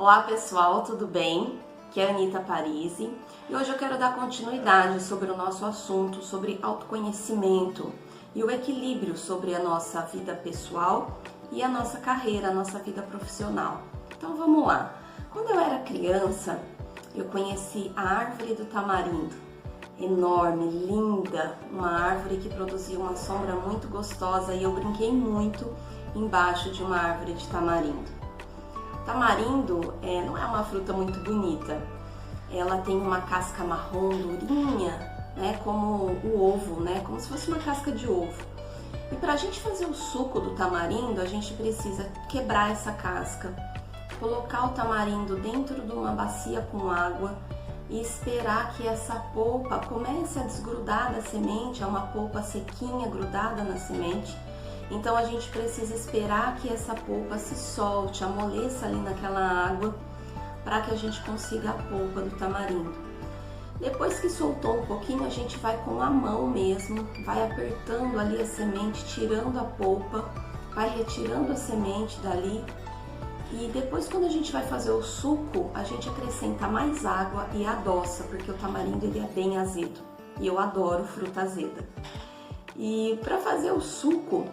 Olá pessoal, tudo bem? Aqui é a Anitta Parisi e hoje eu quero dar continuidade sobre o nosso assunto sobre autoconhecimento e o equilíbrio sobre a nossa vida pessoal e a nossa carreira, a nossa vida profissional. Então vamos lá. Quando eu era criança, eu conheci a árvore do tamarindo. Enorme, linda, uma árvore que produzia uma sombra muito gostosa e eu brinquei muito embaixo de uma árvore de tamarindo. Tamarindo não é uma fruta muito bonita, ela tem uma casca marrom durinha, como o ovo, como se fosse uma casca de ovo. E para a gente fazer o suco do tamarindo, a gente precisa quebrar essa casca, colocar o tamarindo dentro de uma bacia com água e esperar que essa polpa comece a desgrudar da semente, é uma polpa sequinha grudada na semente. Então a gente precisa esperar que essa polpa se solte, amoleça ali naquela água, para que a gente consiga a polpa do tamarindo. Depois que soltou um pouquinho, a gente vai com a mão mesmo, vai apertando ali a semente, tirando a polpa, vai retirando a semente dali. E depois, quando a gente vai fazer o suco, a gente acrescenta mais água e adoça, porque o tamarindo ele é bem azedo. E eu adoro fruta azeda. E para fazer o suco,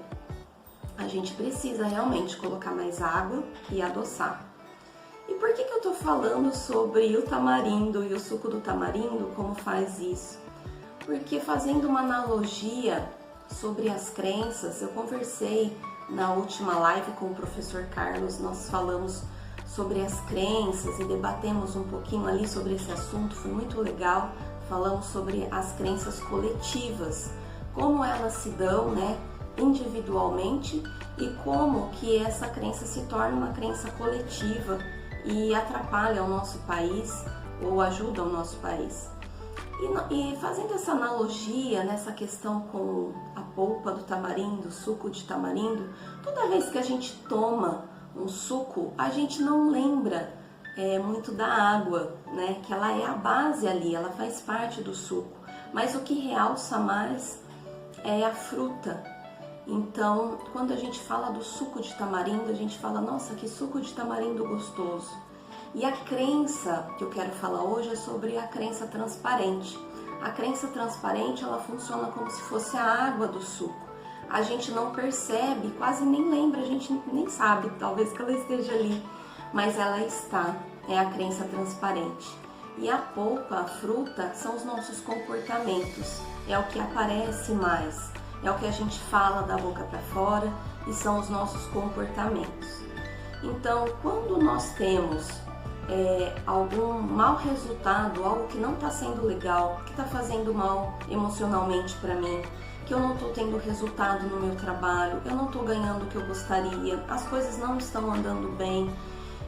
a gente precisa realmente colocar mais água e adoçar. E por que eu tô falando sobre o tamarindo e o suco do tamarindo, como faz isso? Porque fazendo uma analogia sobre as crenças, eu conversei na última live com o professor Carlos, nós falamos sobre as crenças e debatemos um pouquinho ali sobre esse assunto, foi muito legal. Falamos sobre as crenças coletivas, como elas se dão, individualmente e como que essa crença se torna uma crença coletiva e atrapalha o nosso país ou ajuda o nosso país. E fazendo essa analogia nessa questão com a polpa do tamarindo, suco de tamarindo, toda vez que a gente toma um suco, a gente não lembra muito da água, que ela é a base ali, ela faz parte do suco, mas o que realça mais é a fruta. Então, quando a gente fala do suco de tamarindo, a gente fala, nossa, que suco de tamarindo gostoso. E a crença que eu quero falar hoje é sobre a crença transparente. A crença transparente, ela funciona como se fosse a água do suco. A gente não percebe, quase nem lembra, a gente nem sabe, talvez que ela esteja ali, mas ela está, é a crença transparente. E a polpa, a fruta, são os nossos comportamentos, é o que aparece mais. É o que a gente fala da boca para fora e são os nossos comportamentos. Então, quando nós temos algum mau resultado, algo que não está sendo legal, que está fazendo mal emocionalmente para mim, que eu não estou tendo resultado no meu trabalho, eu não estou ganhando o que eu gostaria, as coisas não estão andando bem,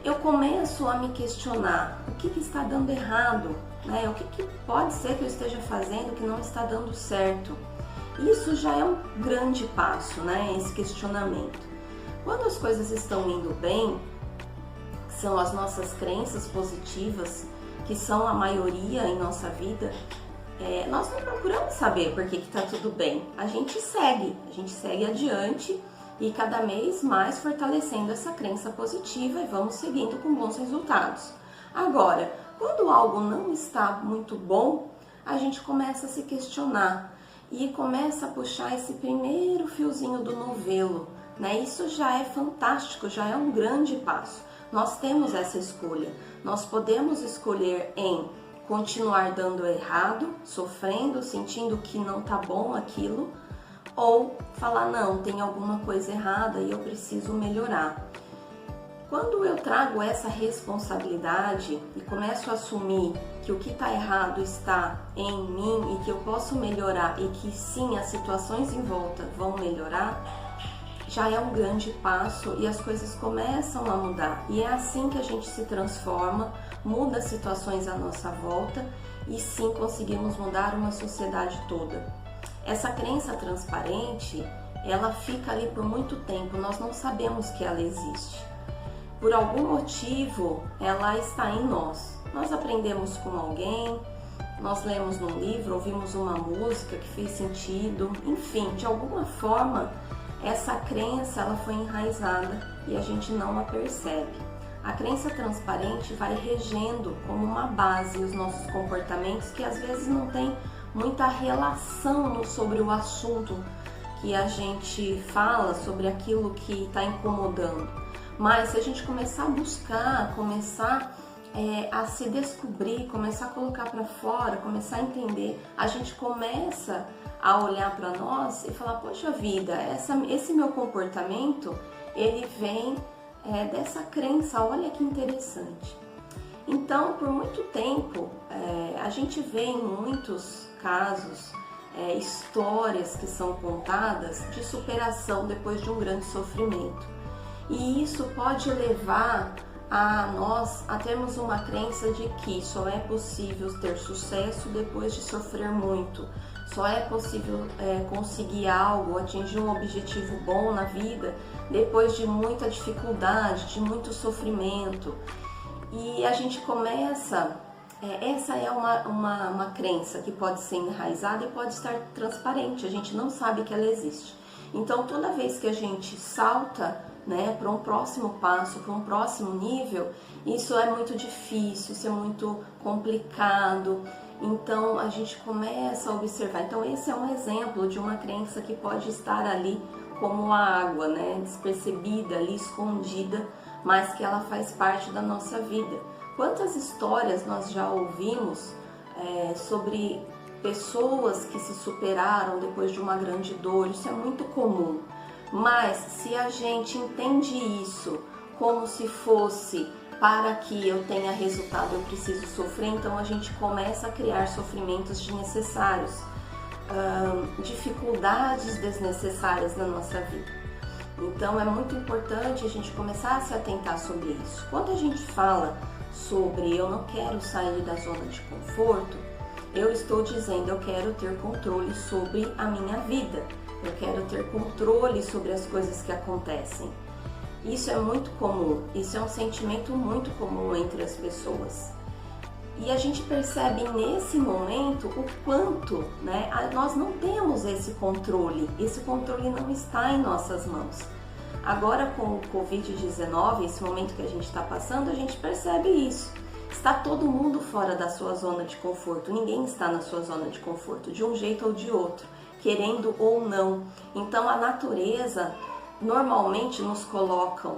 eu começo a me questionar o que está dando errado, o que pode ser que eu esteja fazendo que não está dando certo. Isso já é um grande passo, esse questionamento. Quando as coisas estão indo bem, são as nossas crenças positivas, que são a maioria em nossa vida, nós não procuramos saber por que está tudo bem. A gente segue adiante e cada vez mais fortalecendo essa crença positiva e vamos seguindo com bons resultados. Agora, quando algo não está muito bom, a gente começa a se questionar e começa a puxar esse primeiro fiozinho do novelo, Isso já é fantástico, já é um grande passo. Nós temos essa escolha, nós podemos escolher em continuar dando errado, sofrendo, sentindo que não tá bom aquilo, ou falar, não, tem alguma coisa errada e eu preciso melhorar. Quando eu trago essa responsabilidade e começo a assumir que o que está errado está em mim e que eu posso melhorar e que sim, as situações em volta vão melhorar, já é um grande passo e as coisas começam a mudar. E é assim que a gente se transforma, muda as situações à nossa volta e sim conseguimos mudar uma sociedade toda. Essa crença transparente, ela fica ali por muito tempo, nós não sabemos que ela existe. Por algum motivo, ela está em nós. Nós aprendemos com alguém, nós lemos num livro, ouvimos uma música que fez sentido, enfim, de alguma forma, essa crença ela foi enraizada e a gente não a percebe. A crença transparente vai regendo como uma base os nossos comportamentos que às vezes não tem muita relação sobre o assunto que a gente fala, sobre aquilo que está incomodando. Mas se a gente começar a buscar, começar a se descobrir, começar a colocar para fora, começar a entender, a gente começa a olhar para nós e falar, poxa vida, esse meu comportamento, ele vem dessa crença, olha que interessante. Então, por muito tempo, a gente vê em muitos casos histórias que são contadas de superação depois de um grande sofrimento. E isso pode levar a nós a termos uma crença de que só é possível ter sucesso depois de sofrer muito, só é possível conseguir algo, atingir um objetivo bom na vida depois de muita dificuldade, de muito sofrimento. E a gente começa, essa é uma crença que pode ser enraizada e pode estar transparente, a gente não sabe que ela existe. Então toda vez que a gente salta para um próximo passo, para um próximo nível, isso é muito difícil, isso é muito complicado. Então a gente começa a observar. Então esse é um exemplo de uma crença que pode estar ali como a água, despercebida ali, escondida, mas que ela faz parte da nossa vida. Quantas histórias nós já ouvimos sobre pessoas que se superaram depois de uma grande dor? Isso é muito comum. Mas se a gente entende isso como se fosse para que eu tenha resultado, eu preciso sofrer, então a gente começa a criar sofrimentos desnecessários, dificuldades desnecessárias na nossa vida. Então é muito importante a gente começar a se atentar sobre isso. Quando a gente fala sobre eu não quero sair da zona de conforto, eu estou dizendo eu quero ter controle sobre a minha vida. Eu quero ter controle sobre as coisas que acontecem. Isso é muito comum, isso é um sentimento muito comum entre as pessoas. E a gente percebe nesse momento o quanto nós não temos esse controle não está em nossas mãos. Agora com o Covid-19, esse momento que a gente está passando, a gente percebe isso. Está todo mundo fora da sua zona de conforto, ninguém está na sua zona de conforto, de um jeito ou de outro, querendo ou não. Então a natureza normalmente nos colocam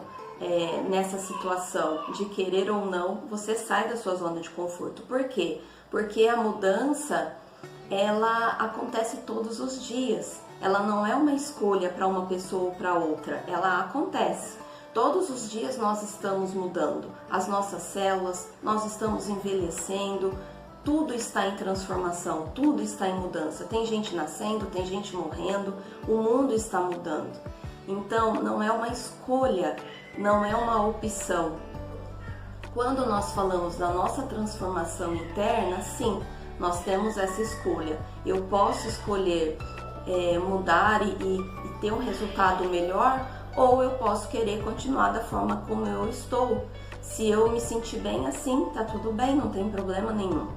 nessa situação de querer ou não, você sai da sua zona de conforto. Por quê? Porque a mudança, ela acontece todos os dias. Ela não é uma escolha para uma pessoa ou para outra, ela acontece. Todos os dias nós estamos mudando as nossas células, nós estamos envelhecendo, tudo está em transformação, tudo está em mudança. Tem gente nascendo, tem gente morrendo, o mundo está mudando. Então não é uma escolha, não é uma opção. Quando nós falamos da nossa transformação interna, sim, nós temos essa escolha. Eu posso escolher mudar e ter um resultado melhor, ou eu posso querer continuar da forma como eu estou. Se eu me sentir bem assim, tá tudo bem, não tem problema nenhum.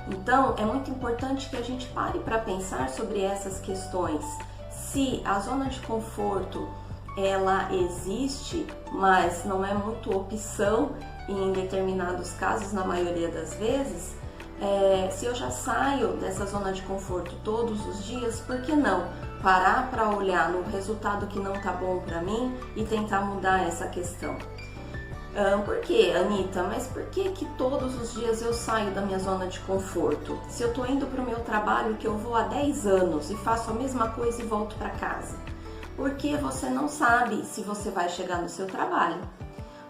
Então, é muito importante que a gente pare para pensar sobre essas questões. Se a zona de conforto, ela existe, mas não é muito opção em determinados casos, na maioria das vezes, se eu já saio dessa zona de conforto todos os dias, por que não parar para olhar no resultado que não tá bom para mim e tentar mudar essa questão? Por que, Anitta? Mas por que todos os dias eu saio da minha zona de conforto? Se eu tô indo para o meu trabalho que eu vou há 10 anos e faço a mesma coisa e volto para casa? Porque você não sabe se você vai chegar no seu trabalho.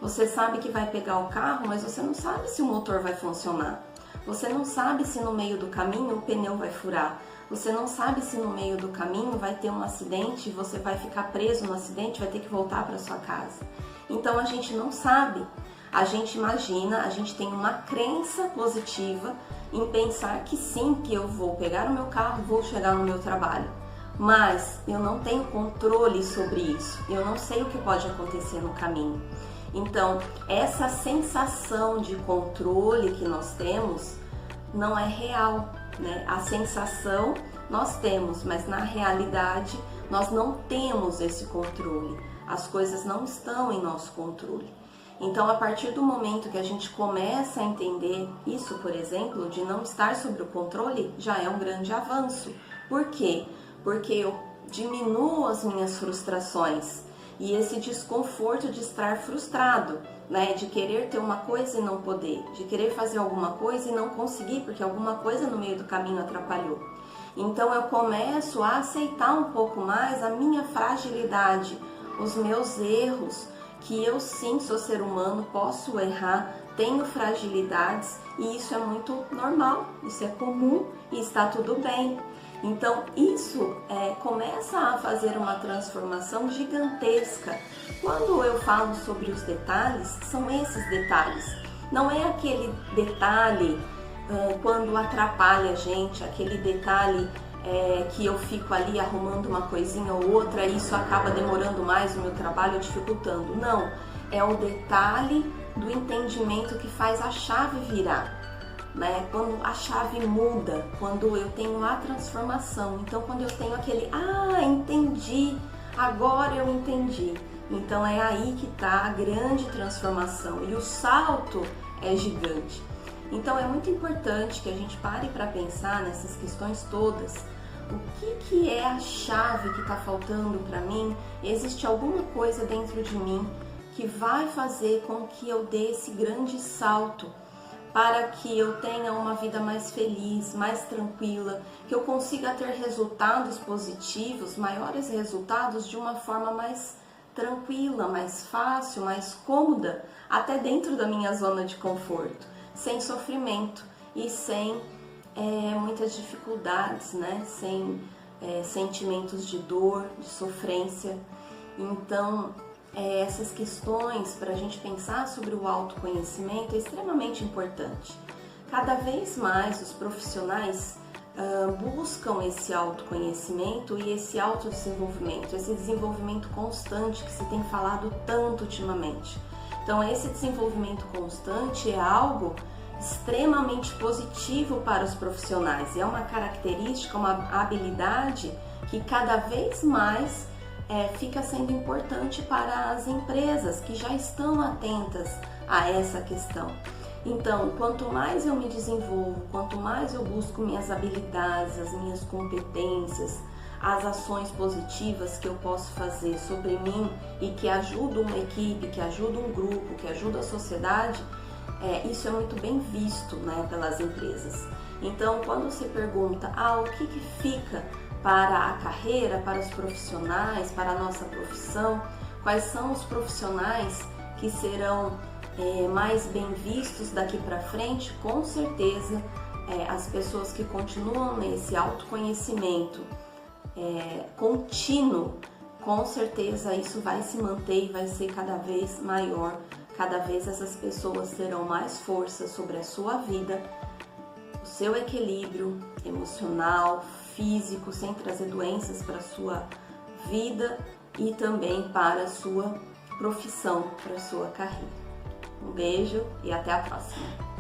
Você sabe que vai pegar o carro, mas você não sabe se o motor vai funcionar. Você não sabe se no meio do caminho o pneu vai furar. Você não sabe se no meio do caminho vai ter um acidente e você vai ficar preso no acidente, vai ter que voltar para sua casa. Então a gente não sabe, a gente imagina, a gente tem uma crença positiva em pensar que sim, que eu vou pegar o meu carro e vou chegar no meu trabalho. Mas eu não tenho controle sobre isso, eu não sei o que pode acontecer no caminho. Então, essa sensação de controle que nós temos não é real, A sensação nós temos, mas na realidade nós não temos esse controle. As coisas não estão em nosso controle. Então, a partir do momento que a gente começa a entender isso, por exemplo, de não estar sob o controle, já é um grande avanço. Por quê? Porque eu diminuo as minhas frustrações e esse desconforto de estar frustrado, né? De querer ter uma coisa e não poder, de querer fazer alguma coisa e não conseguir, porque alguma coisa no meio do caminho atrapalhou. Então, eu começo a aceitar um pouco mais a minha fragilidade, os meus erros, que eu sim sou ser humano, posso errar, tenho fragilidades e isso é muito normal, isso é comum e está tudo bem. Então isso começa a fazer uma transformação gigantesca. Quando eu falo sobre os detalhes, são esses detalhes. Não é aquele detalhe quando atrapalha a gente, aquele detalhe que eu fico ali arrumando uma coisinha ou outra e isso acaba demorando mais o meu trabalho, dificultando. Não, é o detalhe do entendimento que faz a chave virar, né? Quando a chave muda, quando eu tenho a transformação. Então, quando eu tenho aquele, entendi, agora eu entendi. Então, é aí que está a grande transformação e o salto é gigante. Então, é muito importante que a gente pare para pensar nessas questões todas. O que é a chave que está faltando para mim? Existe alguma coisa dentro de mim que vai fazer com que eu dê esse grande salto para que eu tenha uma vida mais feliz, mais tranquila, que eu consiga ter resultados positivos, maiores resultados de uma forma mais tranquila, mais fácil, mais cômoda, até dentro da minha zona de conforto, sem sofrimento e sem muitas dificuldades, né? Sem sentimentos de dor, de sofrência. Então, essas questões para a gente pensar sobre o autoconhecimento é extremamente importante. Cada vez mais os profissionais buscam esse autoconhecimento e esse autodesenvolvimento, esse desenvolvimento constante que se tem falado tanto ultimamente. Então, esse desenvolvimento constante é algo extremamente positivo para os profissionais. É uma característica, uma habilidade que cada vez mais fica sendo importante para as empresas que já estão atentas a essa questão. Então, quanto mais eu me desenvolvo, quanto mais eu busco minhas habilidades, as minhas competências, as ações positivas que eu posso fazer sobre mim e que ajudam uma equipe, que ajudam um grupo, que ajudam a sociedade, isso é muito bem visto, né, pelas empresas. Então, quando se pergunta o que fica para a carreira, para os profissionais, para a nossa profissão, quais são os profissionais que serão mais bem vistos daqui para frente, com certeza as pessoas que continuam nesse autoconhecimento contínuo, com certeza isso vai se manter e vai ser cada vez maior. Cada vez essas pessoas terão mais força sobre a sua vida, o seu equilíbrio emocional, físico, sem trazer doenças para a sua vida e também para a sua profissão, para a sua carreira. Um beijo e até a próxima!